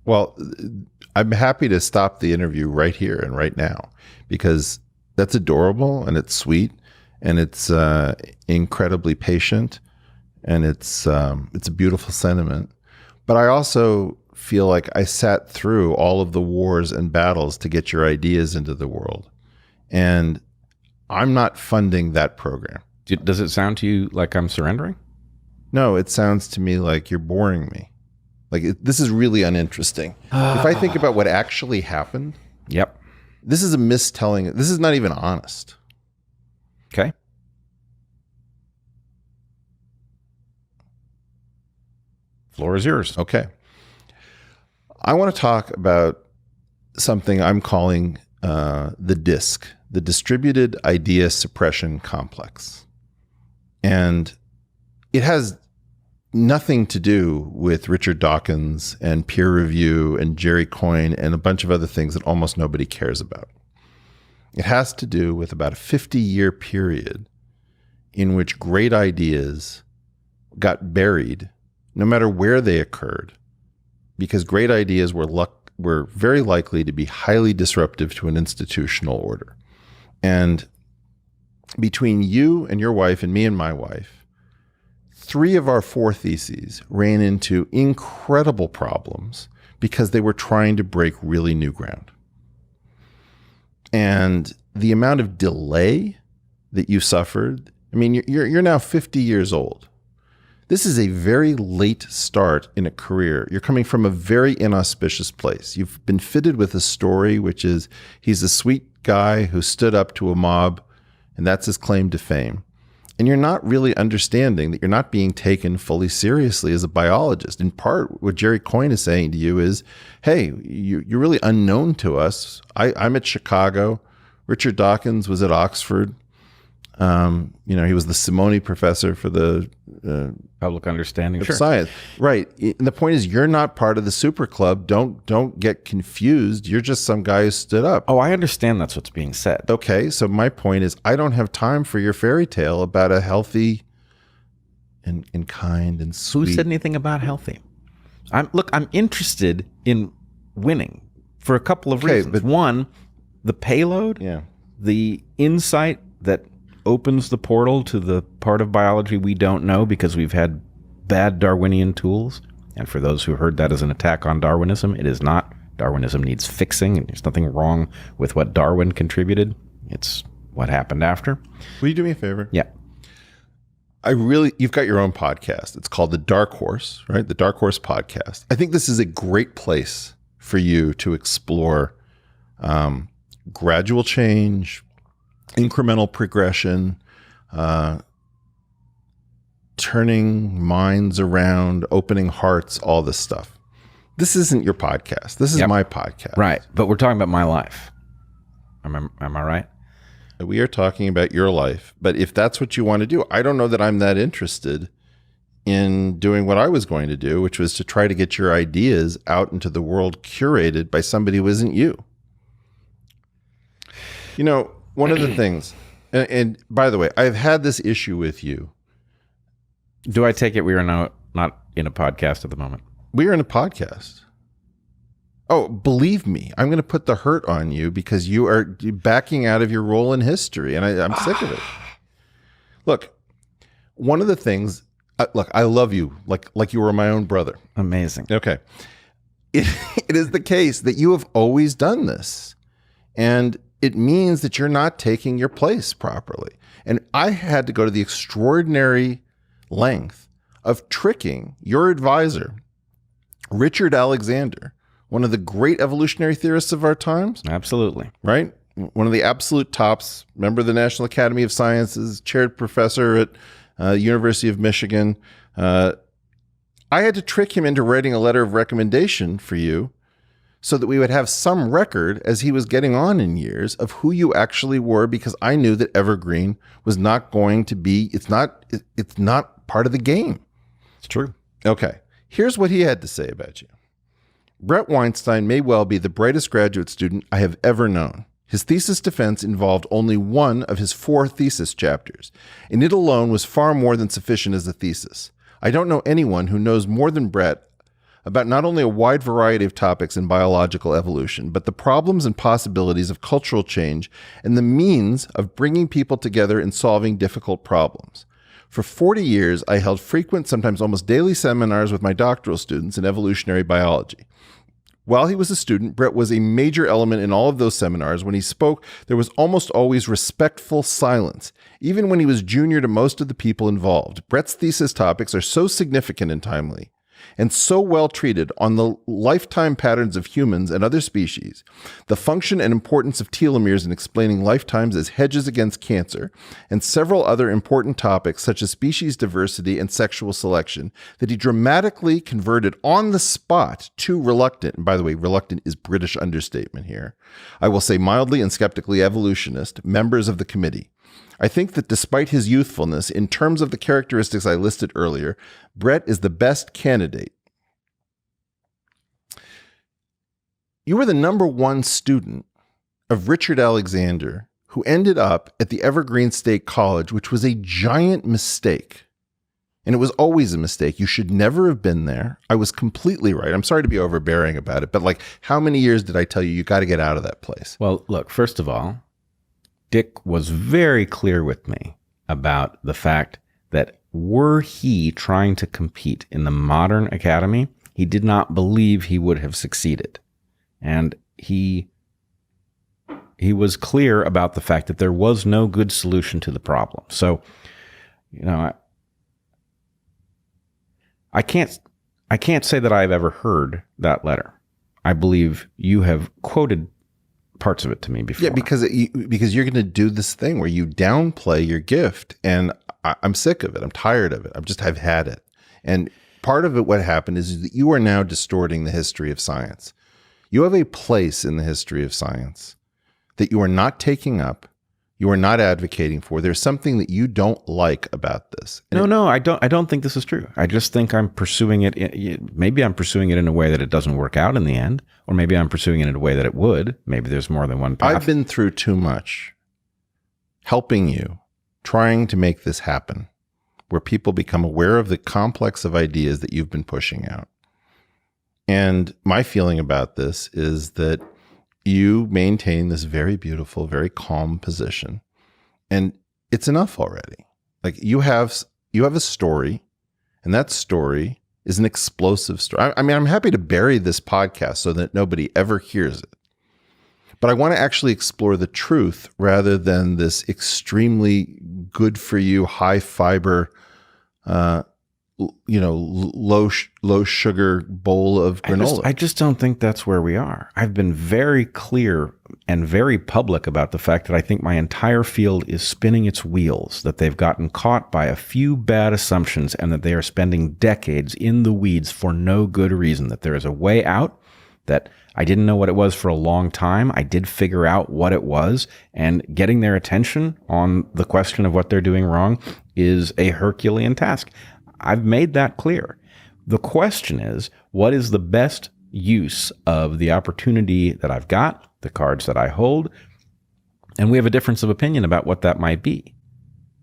Well, I'm happy to stop the interview right here and right now because that's adorable and it's sweet and it's incredibly patient and it's a beautiful sentiment. But I also feel like I sat through all of the wars and battles to get your ideas into the world. And I'm not funding that program. Does it sound to you like I'm surrendering? No, it sounds to me like you're boring me. Like, this is really uninteresting. If I think about what actually happened, yep, this is a mistelling. This is not even honest. Okay. Floor is yours. Okay. I want to talk about something I'm calling the DISC, the Distributed Idea Suppression Complex. And it has nothing to do with Richard Dawkins and peer review and Jerry Coyne and a bunch of other things that almost nobody cares about. It has to do with about a 50-year period in which great ideas got buried, no matter where they occurred, because great ideas were very likely to be highly disruptive to an institutional order. And between you and your wife and me and my wife, 3 of our 4 theses ran into incredible problems because they were trying to break really new ground. And the amount of delay that you suffered, I mean, you're now 50 years old. This is a very late start in a career. You're coming from a very inauspicious place. You've been fitted with a story, which is he's a sweet guy who stood up to a mob, and that's his claim to fame. And you're not really understanding that you're not being taken fully seriously as a biologist. In part, what Jerry Coyne is saying to you is, hey, you're really unknown to us. I'm at Chicago. Richard Dawkins was at Oxford. He was the Simone professor for the public understanding of science. Right. And the point is, you're not part of the super club. Don't get confused. You're just some guy who stood up. Oh, I understand that's what's being said. Okay. So my point is, I don't have time for your fairy tale about a healthy and kind and sweet. Who said anything about healthy? I'm interested in winning for a couple of reasons. But one, the payload, the insight that opens the portal to the part of biology we don't know because we've had bad Darwinian tools. And for those who heard that as an attack on Darwinism, it is not. Darwinism needs fixing, and there's nothing wrong with what Darwin contributed. It's what happened after. Will you do me a favor? Yeah. You've got your own podcast. It's called The Dark Horse, right? The Dark Horse Podcast. I think this is a great place for you to explore gradual change, incremental progression, turning minds around, opening hearts, all this stuff. This isn't your podcast. This is my podcast. Right. But we're talking about my life. Am I right? We are talking about your life. But if that's what you want to do, I don't know that I'm that interested in doing what I was going to do, which was to try to get your ideas out into the world curated by somebody who isn't you. You know, one of the things, and by the way, I've had this issue with you. Do I take it we are not in a podcast at the moment? We are in a podcast. Oh, believe me, I'm going to put the hurt on you because you are backing out of your role in history, and I'm sick of it. Look, one of the things, look, I love you like you were my own brother. Amazing. Okay. It is the case that you have always done this, and it means that you're not taking your place properly. And I had to go to the extraordinary length of tricking your advisor, Richard Alexander, one of the great evolutionary theorists of our times. Absolutely. Right? One of the absolute tops, member of the National Academy of Sciences, chaired professor at University of Michigan. I had to trick him into writing a letter of recommendation for you so that we would have some record as he was getting on in years of who you actually were, because I knew that Evergreen was not going to be, it's not part of the game. It's true. Okay. Here's what he had to say about you. Bret Weinstein may well be the brightest graduate student I have ever known. His thesis defense involved only one of his 4 thesis chapters, and it alone was far more than sufficient as a thesis. I don't know anyone who knows more than Bret about not only a wide variety of topics in biological evolution, but the problems and possibilities of cultural change and the means of bringing people together in solving difficult problems. For 40 years, I held frequent, sometimes almost daily seminars with my doctoral students in evolutionary biology. While he was a student, Bret was a major element in all of those seminars. When he spoke, there was almost always respectful silence, even when he was junior to most of the people involved. Bret's thesis topics are so significant and timely, and so well treated on the lifetime patterns of humans and other species, the function and importance of telomeres in explaining lifetimes as hedges against cancer, and several other important topics such as species diversity and sexual selection, that he dramatically converted on the spot two reluctant, and by the way, reluctant is British understatement here, I will say mildly and skeptically evolutionist, members of the committee. I think that despite his youthfulness, in terms of the characteristics I listed earlier, Bret is the best candidate. You were the #1 student of Richard Alexander, who ended up at the Evergreen State College, which was a giant mistake. And it was always a mistake. You should never have been there. I was completely right. I'm sorry to be overbearing about it, but like, how many years did I tell you got to get out of that place? Well, look, first of all, Dick was very clear with me about the fact that were he trying to compete in the modern academy, he did not believe he would have succeeded. And he was clear about the fact that there was no good solution to the problem. So, you know, I can't say that I've ever heard that letter. I believe you have quoted parts of it to me before. Yeah, because you're going to do this thing where you downplay your gift, and I'm sick of it. I'm tired of it. I've had it. And part of it, what happened is that you are now distorting the history of science. You have a place in the history of science that you are not taking up, you are not advocating for. There's something that you don't like about this. And I don't think this is true. I just think I'm pursuing it. Maybe I'm pursuing it in a way that it doesn't work out in the end, or maybe I'm pursuing it in a way that it would. Maybe there's more than one path. I've been through too much helping you, trying to make this happen, where people become aware of the complex of ideas that you've been pushing out. And my feeling about this is that you maintain this very beautiful, very calm position, and it's enough already. Like you have a story, and that story is an explosive story. I mean, I'm happy to bury this podcast so that nobody ever hears it, but I want to actually explore the truth rather than this extremely good for you, high fiber, low sugar bowl of granola. I just don't think that's where we are. I've been very clear and very public about the fact that I think my entire field is spinning its wheels, that they've gotten caught by a few bad assumptions, and that they are spending decades in the weeds for no good reason, that there is a way out, that I didn't know what it was for a long time. I did figure out what it was, and getting their attention on the question of what they're doing wrong is a Herculean task. I've made that clear. The question is, what is the best use of the opportunity that I've got, the cards that I hold? And we have a difference of opinion about what that might be.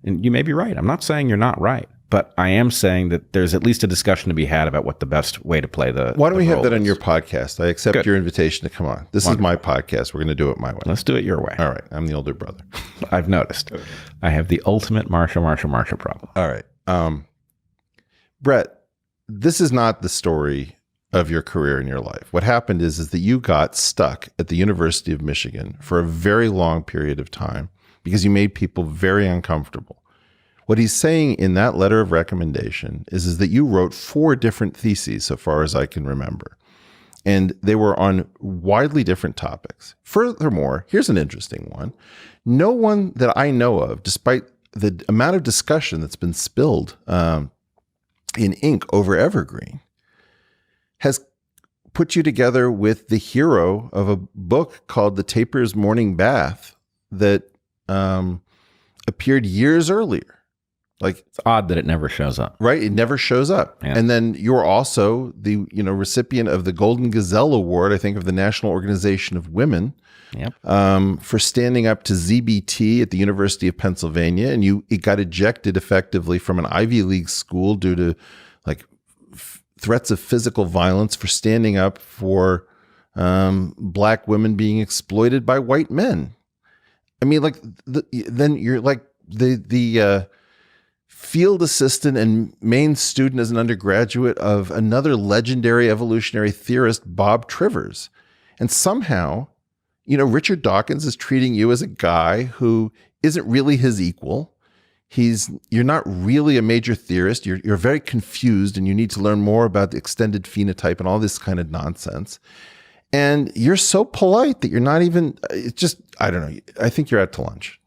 And you may be right. I'm not saying you're not right, but I am saying that there's at least a discussion to be had about what the best way to play the Why don't we have that on is. your podcast? I accept your invitation to come on. This is my podcast. We're going to do it my way. Let's do it your way. All right. I'm the older brother. I've noticed. Okay. I have the ultimate Marsha problem. All right. Bret, this is not the story of your career in your life. What happened is that you got stuck at the University of Michigan for a very long period of time because you made people very uncomfortable. What he's saying in that letter of recommendation is that you wrote 4 different theses, so far as I can remember, and they were on widely different topics. Furthermore, here's an interesting one. No one that I know of, despite the amount of discussion that's been spilled in ink over Evergreen, has put you together with the hero of a book called The Tapir's Morning Bath that appeared years earlier. Like, it's odd that it never shows up. Right? It never shows up. Yeah. And then you're also the recipient of the Golden Gazelle Award, I think, of the National Organization of Women. Yep. For standing up to ZBT at the University of Pennsylvania, and it got ejected effectively from an Ivy League school due to like threats of physical violence for standing up for black women being exploited by white men. I mean, like, then you're like the field assistant and main student as an undergraduate of another legendary evolutionary theorist, Bob Trivers. And somehow, Richard Dawkins is treating you as a guy who isn't really his equal. You're not really a major theorist. You're very confused, and you need to learn more about the extended phenotype and all this kind of nonsense. And you're so polite that you're not even, it's just, I don't know. I think you're out to lunch.